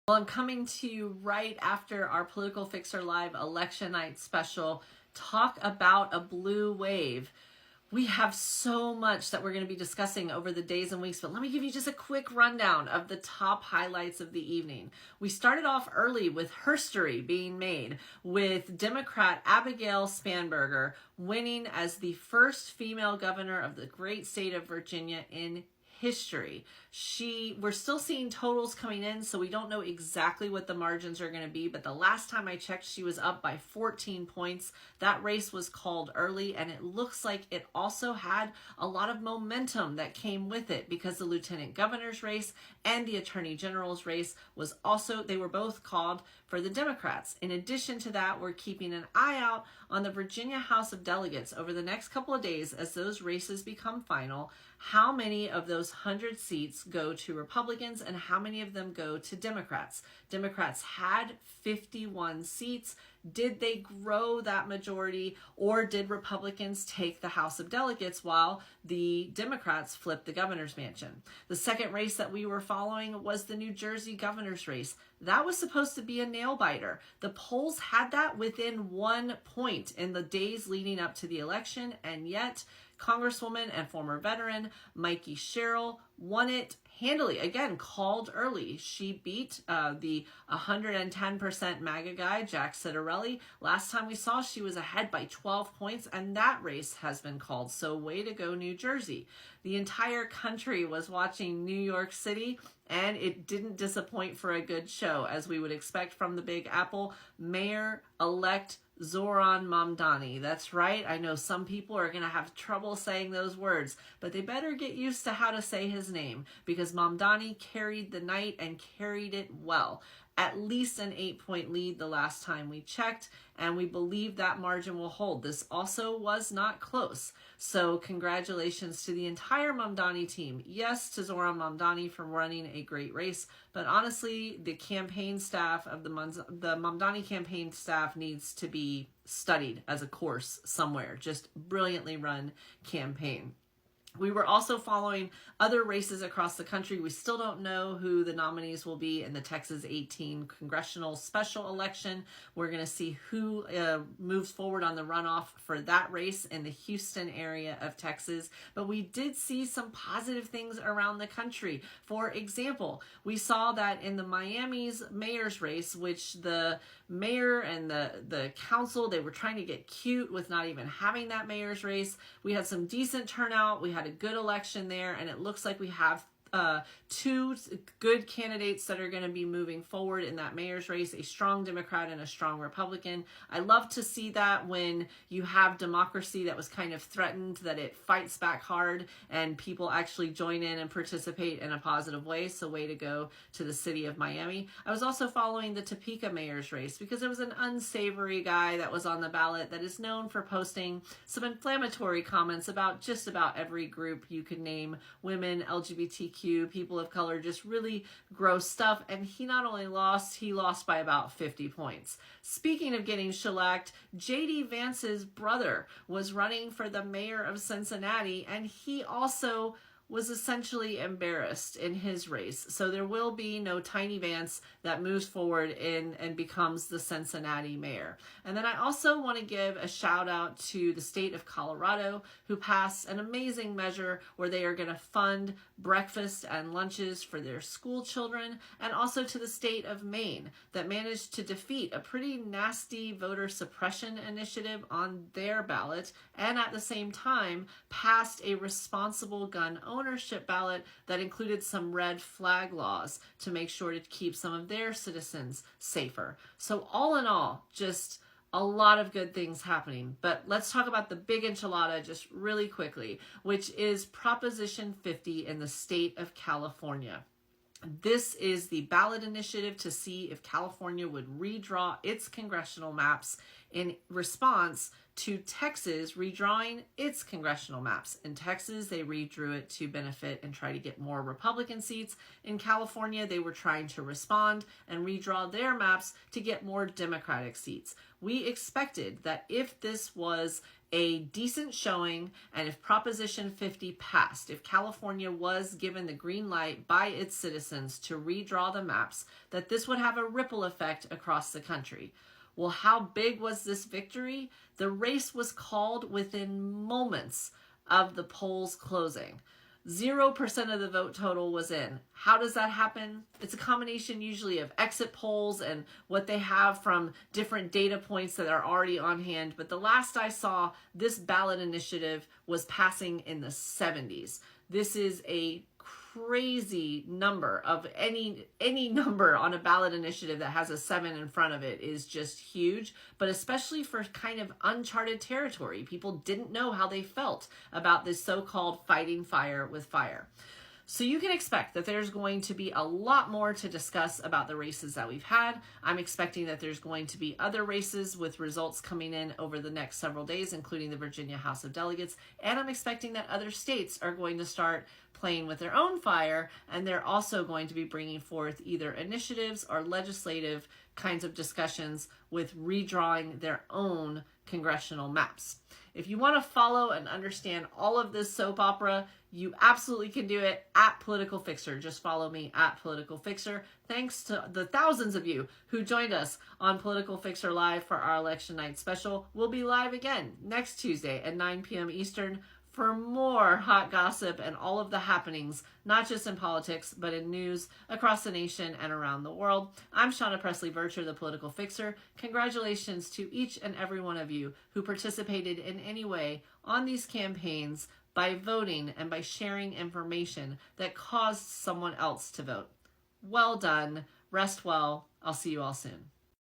Well, I'm coming to you right after our Political Fixer Live election night special. Talk about a blue wave. We have so much that we're going to be discussing over the days and weeks, but let me give you just a quick rundown of the top highlights of the evening. We started off early with herstory being made, with Democrat Abigail Spanberger winning as the first female governor of the great state of Virginia in history. We're still seeing totals coming in, so we don't know exactly what the margins are going to be, but the last time I checked, she was up by 14 points. That race was called early, and it looks like it also had a lot of momentum that came with it, because the lieutenant governor's race and the attorney general's race was also, they were both called for the Democrats. In addition to that, we're keeping an eye out on the Virginia House of Delegates over the next couple of days as those races become final. How many of those 100 seats go to Republicans and how many of them go to Democrats? Democrats had 51 seats. Did they grow that majority, or did Republicans take the House of Delegates while the Democrats flipped the governor's mansion? The second race that we were following was the New Jersey governor's race. That was supposed to be a nail biter. The polls had that within 1 point in the days leading up to the election, and yet Congresswoman and former veteran Mikey Sherrill won it handily. Again, called early. She beat the 110% MAGA guy, Jack Ciattarelli. Last time we saw, she was ahead by 12 points, and that race has been called. So way to go, New Jersey. The entire country was watching New York City, and it didn't disappoint for a good show, as we would expect from the Big Apple. Mayor-elect Zohran Mamdani. That's right. I know some people are going to have trouble saying those words, but they better get used to how to say his name, because Mamdani carried the night and carried it well. At least an 8-point lead the last time we checked, and we believe that margin will hold. This also was not close. So congratulations to the entire Mamdani team. Yes, to Zohran Mamdani for running a great race, but honestly, the campaign staff of the Mamdani campaign staff needs to be studied as a course somewhere. Just brilliantly run campaign. We were also following other races across the country. We still don't know who the nominees will be in the Texas 18 congressional special election. We're going to see who moves forward on the runoff for that race in the Houston area of Texas. But we did see some positive things around the country. For example, we saw that in the Miami's mayor's race, which the mayor and the council, they were trying to get cute with not even having that mayor's race. We had some decent turnout. We had a good election there, and it looks like we have two good candidates that are going to be moving forward in that mayor's race, a strong Democrat and a strong Republican. I love to see that when you have democracy that was kind of threatened, that it fights back hard and people actually join in and participate in a positive way. So way to go to the city of Miami. I was also following the Topeka mayor's race because there was an unsavory guy that was on the ballot that is known for posting some inflammatory comments about just about every group you could name: women, LGBTQ, people of color, just really gross stuff. And he not only lost, he lost by about 50 points. Speaking of getting shellacked, J.D. Vance's brother was running for the mayor of Cincinnati, and he also was essentially embarrassed in his race. So there will be no Tiny Vance that moves forward and becomes the Cincinnati mayor. And then I also want to give a shout out to the state of Colorado, who passed an amazing measure where they are going to fund breakfast and lunches for their school children, and also to the state of Maine that managed to defeat a pretty nasty voter suppression initiative on their ballot, and at the same time passed a responsible gun ownership ballot that included some red flag laws to make sure to keep some of their citizens safer. So all in all, just a lot of good things happening. But let's talk about the big enchilada just really quickly, which is Proposition 50 in the state of California. This is the ballot initiative to see if California would redraw its congressional maps in response to Texas redrawing its congressional maps. In Texas, they redrew it to benefit and try to get more Republican seats. In California, they were trying to respond and redraw their maps to get more Democratic seats. We expected that if this was a decent showing, and if Proposition 50 passed, if California was given the green light by its citizens to redraw the maps, that this would have a ripple effect across the country. Well, how big was this victory? The race was called within moments of the polls closing. 0% of the vote total was in. How does that happen? It's a combination usually of exit polls and what they have from different data points that are already on hand. But the last I saw, this ballot initiative was passing in the 70s. This is a crazy number. Of any number on a ballot initiative that has a 7 in front of it is just huge, but especially for kind of uncharted territory. People didn't know how they felt about this so-called fighting fire with fire. So you can expect that there's going to be a lot more to discuss about the races that we've had. I'm expecting that there's going to be other races with results coming in over the next several days, including the Virginia House of Delegates. And I'm expecting that other states are going to start playing with their own fire, and they're also going to be bringing forth either initiatives or legislative kinds of discussions with redrawing their own congressional maps. If you want to follow and understand all of this soap opera, you absolutely can do it at Political Fixer. Just follow me at Political Fixer. Thanks to the thousands of you who joined us on Political Fixer Live for our election night special. We'll be live again next Tuesday at 9 p.m. Eastern for more hot gossip and all of the happenings, not just in politics, but in news across the nation and around the world. I'm Shauna Presley Vircher, the Political Fixer. Congratulations to each and every one of you who participated in any way on these campaigns by voting and by sharing information that caused someone else to vote. Well done. Rest well. I'll see you all soon.